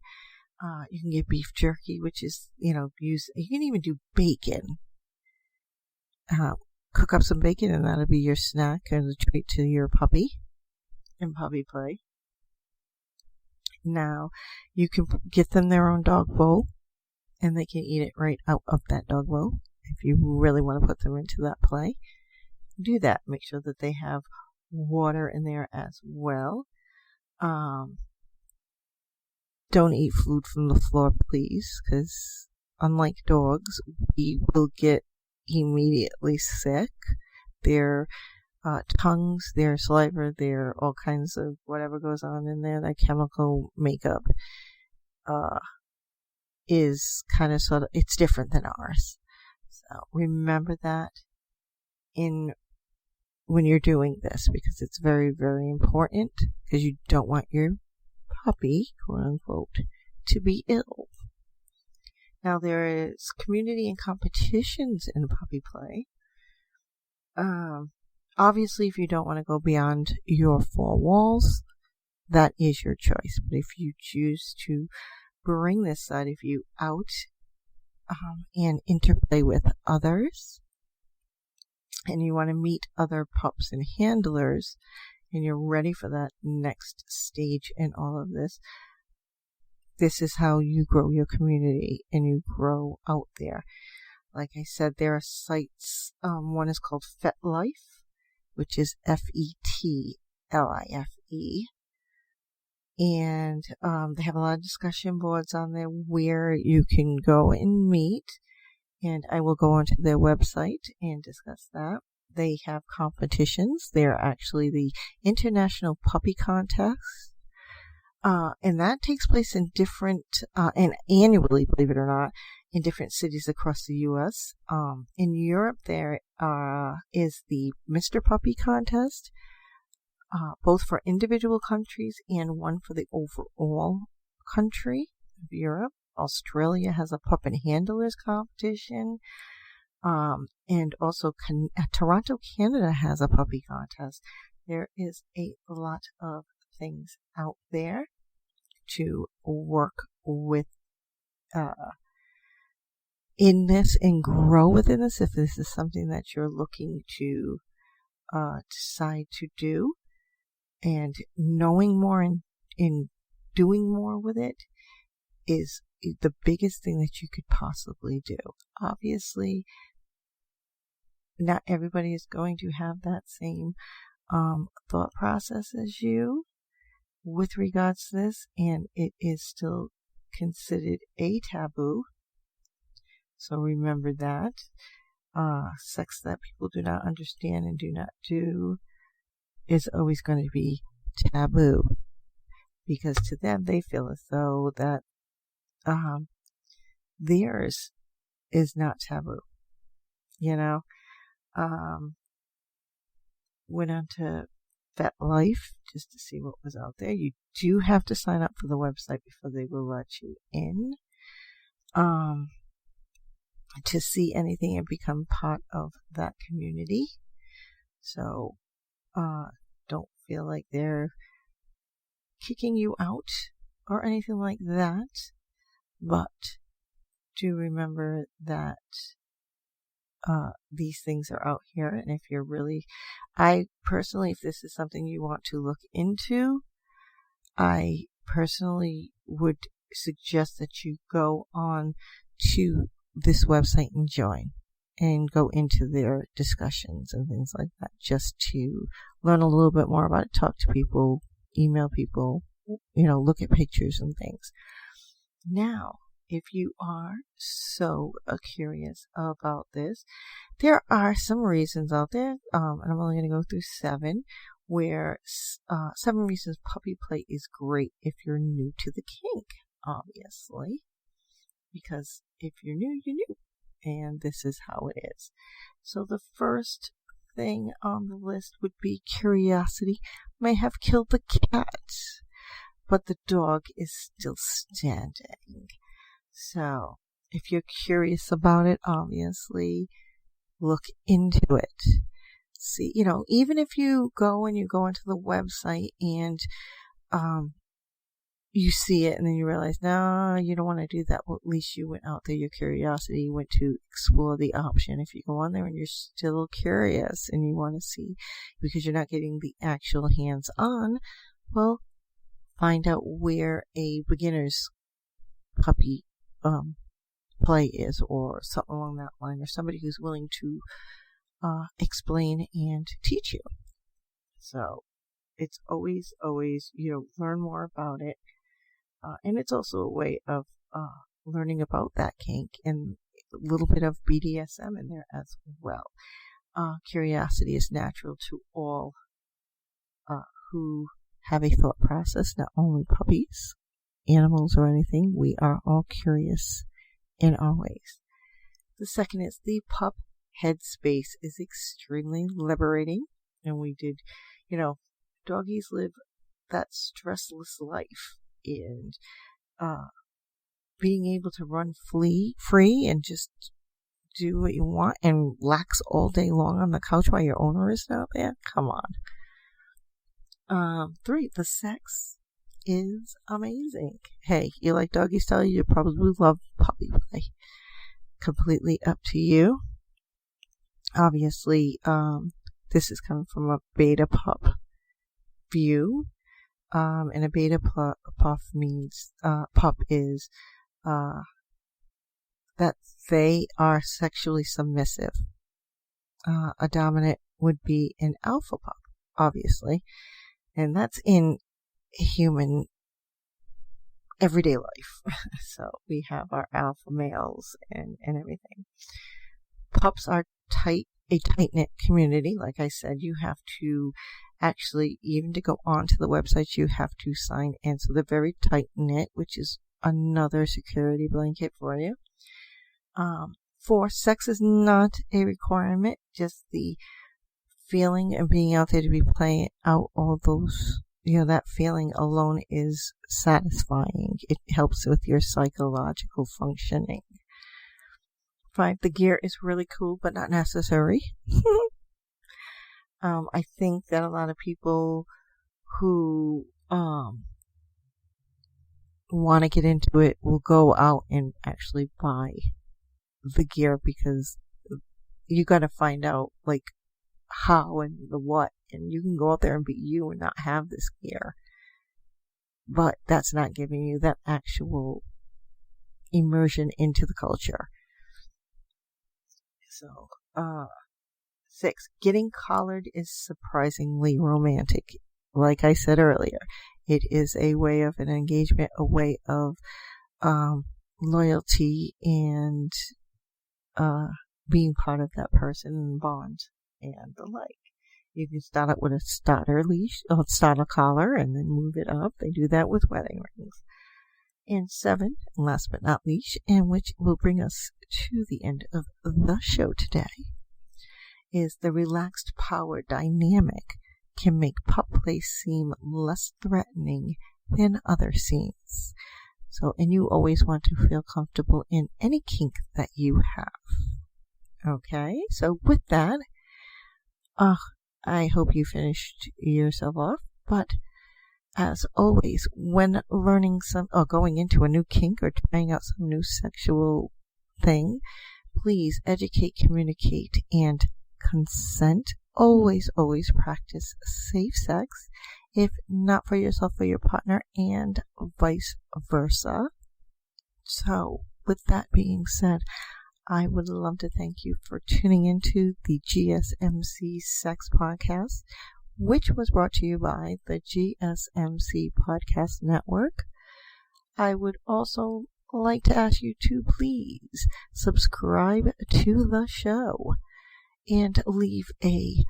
You can get beef jerky, which is, you can even do bacon. Cook up some bacon and that'll be your snack and a treat to your puppy in puppy play. Now, you can get them their own dog bowl and they can eat it right out of that dog bowl. If you really want to put them into that play, do that. Make sure that they have water in there as well. Don't eat food from the floor, please, because unlike dogs, we will get immediately sick. Their tongues, their saliva, their all kinds of whatever goes on in there, that chemical makeup is kind of it's different than ours. So remember that when you're doing this, because it's very, very important, because you don't want your puppy, quote unquote, to be ill. Now there is community and competitions in puppy play. Obviously, if you don't want to go beyond your four walls, that is your choice. But if you choose to bring this side of you out and interplay with others, and you want to meet other pups and handlers, and you're ready for that next stage in all of this, this is how you grow your community and you grow out there. Like I said, there are sites. One is called FetLife, which is FetLife. And they have a lot of discussion boards on there where you can go and meet. And I will go onto their website and discuss that. They have competitions. They're actually the International Puppy Contest. And that takes place in different, and annually, believe it or not, in different cities across the U.S. In Europe, there is the Mr. Puppy Contest, both for individual countries and one for the overall country of Europe. Australia has a Pup and Handlers competition. And also Toronto, Canada has a puppy contest. There is a lot of things out there to work with in this and grow within this if this is something that you're looking to decide to do. And knowing more and doing more with it is the biggest thing that you could possibly do. Obviously, not everybody is going to have that same thought process as you with regards to this, and it is still considered a taboo. So remember that. Sex that people do not understand and do not do is always going to be taboo, because to them they feel as though that theirs is not taboo. went on to FetLife just to see what was out there. You do have to sign up for the website before they will let you in to see anything and become part of that community. So don't feel like they're kicking you out or anything like that, but do remember that these things are out here, and if you're really, I personally, if this is something you want to look into, I personally would suggest that you go on to this website and join and go into their discussions and things like that, just to learn a little bit more about it, talk to people, email people, look at pictures and things. Now, if you are so curious about this, there are some reasons out there, and I'm only going to go through 7, where 7 reasons puppy play is great if you're new to the kink, obviously. Because if you're new, you're new. And this is how it is. So the first thing on the list would be curiosity may have killed the cat, but the dog is still standing. So if you're curious about it, obviously look into it. See, even if you go onto the website and you see it and then you realize, no, you don't want to do that. Well, at least you went out there, your curiosity went to explore the option. If you go on there and you're still curious and you want to see, because you're not getting the actual hands-on, well, find out where a beginner's puppy play is, or something along that line, or somebody who's willing to explain and teach you. So it's always, learn more about it. And it's also a way of learning about that kink and a little bit of BDSM in there as well. Curiosity is natural to all who have a thought process, not only puppies, animals, or anything. We are all curious in our ways. The second is the pup headspace is extremely liberating. And we did, doggies live that stressless life. And being able to run free and just do what you want and relax all day long on the couch while your owner is out there. Come on. 3, the sex is amazing. Hey, you like doggy style, you probably love puppy play. Completely up to you. Obviously, this is coming from a beta pup view. And a beta pup means, pup is, that they are sexually submissive. A dominant would be an alpha pup, obviously. And that's in human everyday life. So we have our alpha males and everything. Pups are a tight-knit community. Like I said, you have to actually, even to go onto the website, you have to sign in. So they're very tight-knit, which is another security blanket for you. 4, sex is not a requirement. Just the feeling of being out there to be playing out all those, that feeling alone is satisfying. It helps with your psychological functioning. 5, the gear is really cool, but not necessary. I think that a lot of people who want to get into it will go out and actually buy the gear, because you got to find out how and the what, and you can go out there and be you and not have this gear, but that's not giving you that actual immersion into the culture. So 6, getting collared is surprisingly romantic. Like I said earlier, it is a way of an engagement, a way of loyalty and being part of that person and bond and the like. You can start out with a starter leash or starter collar and then move it up. They do that with wedding rings. And 7, last but not least, and which will bring us to the end of the show today, is the relaxed power dynamic can make pup play seem less threatening than other scenes. So, and you always want to feel comfortable in any kink that you have. Okay, so with that, I hope you finished yourself off, but as always, when learning going into a new kink or trying out some new sexual thing, please educate, communicate, and consent. Always, always practice safe sex, if not for yourself, for your partner, and vice versa. So, with that being said, I would love to thank you for tuning into the GSMC Sex Podcast, which was brought to you by the GSMC Podcast Network. I would also like to ask you to please subscribe to the show and leave a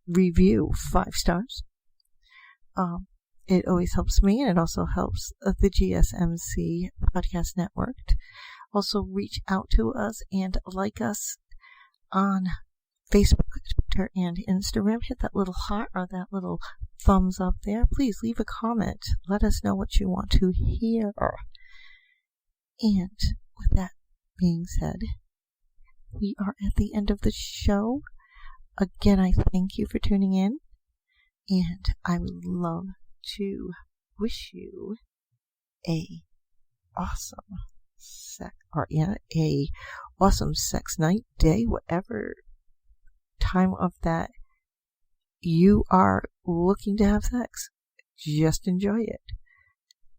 review, 5 stars. It always helps me, and it also helps the GSMC Podcast Network. Also, reach out to us and like us on Facebook, Twitter, and Instagram. Hit that little heart or that little thumbs up there. Please leave a comment. Let us know what you want to hear. And with that being said, we are at the end of the show. Again, I thank you for tuning in, and I would love to wish you a awesome sex night, day, whatever time of that you are looking to have sex. Just enjoy it.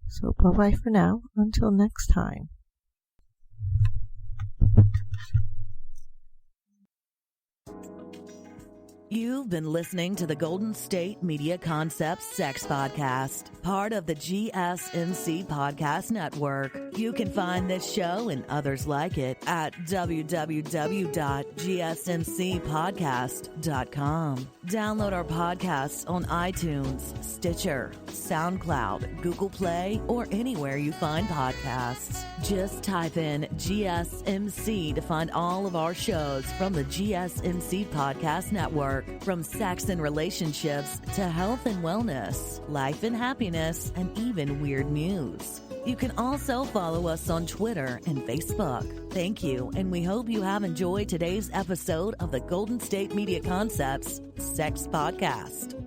So bye-bye for now. Until next time. You've been listening to the Golden State Media Concepts Sex Podcast, part of the GSMC Podcast Network. You can find this show and others like it at www.gsmcpodcast.com. Download our podcasts on iTunes, Stitcher, SoundCloud, Google Play, or anywhere you find podcasts. Just type in GSMC to find all of our shows from the GSMC Podcast Network. From sex and relationships to health and wellness, life and happiness, and even weird news. You can also follow us on Twitter and Facebook. Thank you, and we hope you have enjoyed today's episode of the Golden State Media Concepts Sex Podcast.